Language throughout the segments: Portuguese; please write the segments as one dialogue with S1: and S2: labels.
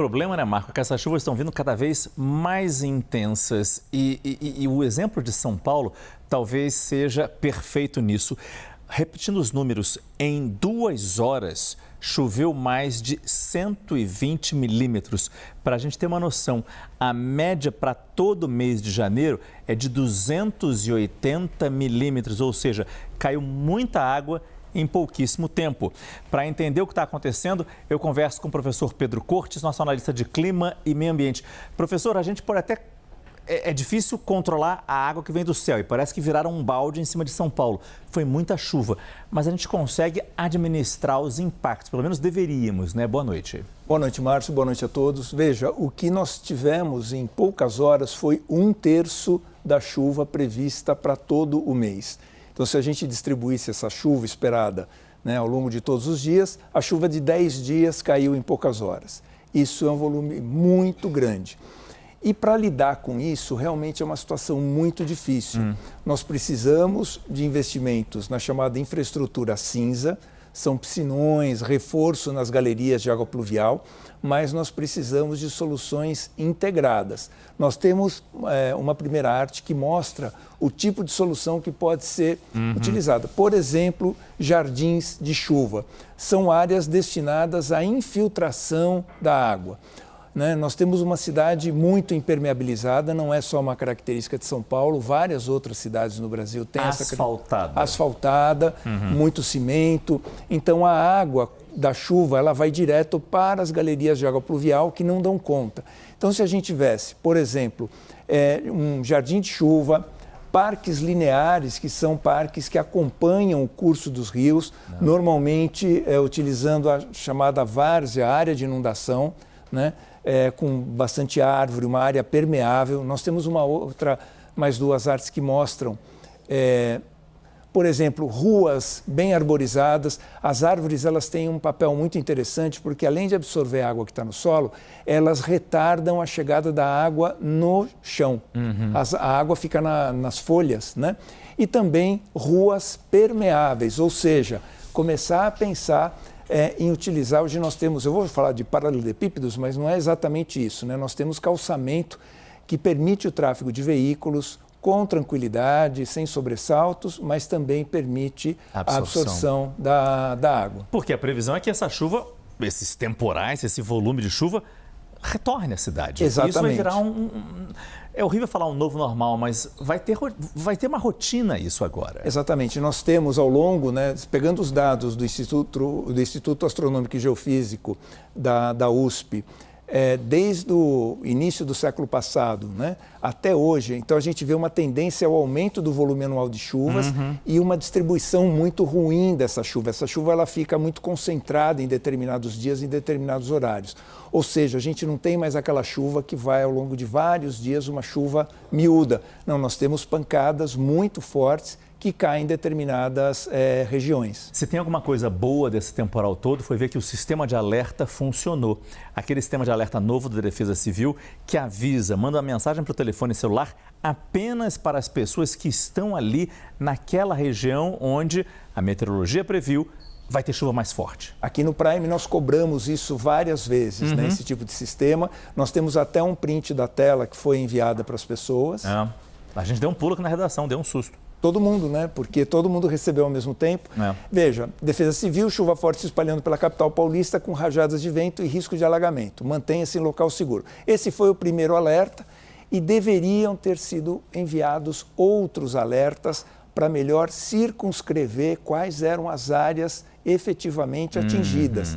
S1: O problema, né, Marco, é que essas chuvas estão vindo cada vez mais intensas e o exemplo de São Paulo talvez seja perfeito nisso. Repetindo os números, em 2 horas choveu mais de 120 milímetros. Para a gente ter uma noção, a média para todo mês de janeiro é de 280 milímetros, ou seja, caiu muita água em pouquíssimo tempo. Para entender o que está acontecendo, eu converso com o professor Pedro Cortes, nosso analista de clima e meio ambiente. Professor, a gente pode até... É difícil controlar a água que vem do céu e parece que viraram um balde em cima de São Paulo. Foi muita chuva, mas a gente consegue administrar os impactos, pelo menos deveríamos, né? Boa noite.
S2: Boa noite, Márcio. Boa noite a todos. Veja, o que nós tivemos em poucas horas foi 1/3 da chuva prevista para todo o mês. Então, se a gente distribuísse essa chuva esperada, né, ao longo de todos os dias, a chuva de 10 dias caiu em poucas horas. Isso é um volume muito grande. E para lidar com isso, realmente é uma situação muito difícil. Nós precisamos de investimentos na chamada infraestrutura cinza, são piscinões, reforço nas galerias de água pluvial, mas nós precisamos de soluções integradas. Nós temos uma primeira arte que mostra o tipo de solução que pode ser utilizada. Por exemplo, jardins de chuva. São áreas destinadas à infiltração da água. Né? Nós temos uma cidade muito impermeabilizada, não é só uma característica de São Paulo, várias outras cidades no Brasil têm asfaltada, muito cimento. Então a água da chuva ela vai direto para as galerias de água pluvial que não dão conta. Então se a gente tivesse, por exemplo, um jardim de chuva, parques lineares, que são parques que acompanham o curso dos rios, normalmente utilizando a chamada várzea, a área de inundação, né? Com bastante árvore, uma área permeável. Nós temos mais 2 artes que mostram, por exemplo, ruas bem arborizadas. As árvores elas têm um papel muito interessante porque, além de absorver a água que está no solo, elas retardam a chegada da água no chão. A água fica nas folhas, né? E também ruas permeáveis, ou seja, começar a pensar em utilizar, hoje nós temos, eu vou falar de paralelepípedos, mas não é exatamente isso, né? Nós temos calçamento que permite o tráfego de veículos com tranquilidade, sem sobressaltos, mas também permite a absorção da água.
S1: Porque a previsão é que essa chuva, esses temporais, esse volume de chuva, retorne à cidade.
S2: Exatamente.
S1: Isso vai virar É horrível falar um novo normal, mas vai ter uma rotina isso agora.
S2: Exatamente. Nós temos ao longo, né, pegando os dados do Instituto Astronômico e Geofísico da USP, desde o início do século passado, né, até hoje, então a gente vê uma tendência ao aumento do volume anual de chuvas e uma distribuição muito ruim dessa chuva. Essa chuva ela fica muito concentrada em determinados dias, em determinados horários. Ou seja, a gente não tem mais aquela chuva que vai ao longo de vários dias, uma chuva miúda. Não, nós temos pancadas muito fortes que caem em determinadas regiões.
S1: Se tem alguma coisa boa desse temporal todo, foi ver que o sistema de alerta funcionou. Aquele sistema de alerta novo da Defesa Civil que avisa, manda uma mensagem para o telefone celular apenas para as pessoas que estão ali naquela região onde a meteorologia previu vai ter chuva mais forte.
S2: Aqui no Prime nós cobramos isso várias vezes, né, esse tipo de sistema. Nós temos até um print da tela que foi enviada para as pessoas.
S1: A gente deu um pulo aqui na redação, deu um susto.
S2: Todo mundo, né? Porque todo mundo recebeu ao mesmo tempo. Veja, Defesa Civil, chuva forte se espalhando pela capital paulista com rajadas de vento e risco de alagamento. Mantenha-se em local seguro. Esse foi o primeiro alerta e deveriam ter sido enviados outros alertas para melhor circunscrever quais eram as áreas efetivamente atingidas.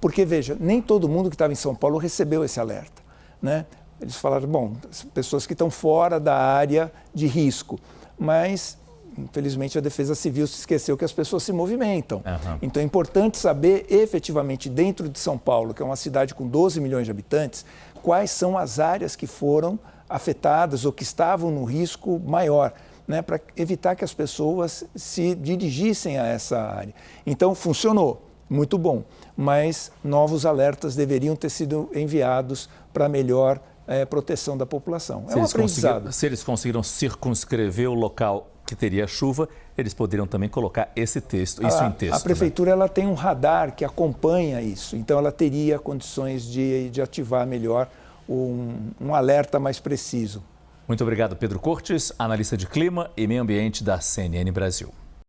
S2: Porque, veja, nem todo mundo que estava em São Paulo recebeu esse alerta, né? Eles falaram, bom, pessoas que estão fora da área de risco, mas infelizmente a Defesa Civil se esqueceu que as pessoas se movimentam. Então é importante saber efetivamente dentro de São Paulo, que é uma cidade com 12 milhões de habitantes, quais são as áreas que foram afetadas ou que estavam no risco maior, né, para evitar que as pessoas se dirigissem a essa área. Então funcionou, muito bom, mas novos alertas deveriam ter sido enviados para melhor proteção da população. É um aprendizado.
S1: Se eles conseguiram circunscrever o local que teria chuva, eles poderiam também colocar isso em texto.
S2: A prefeitura ela tem um radar que acompanha isso, então ela teria condições de ativar melhor um alerta mais preciso.
S1: Muito obrigado, Pedro Cortes, analista de clima e meio ambiente da CNN Brasil.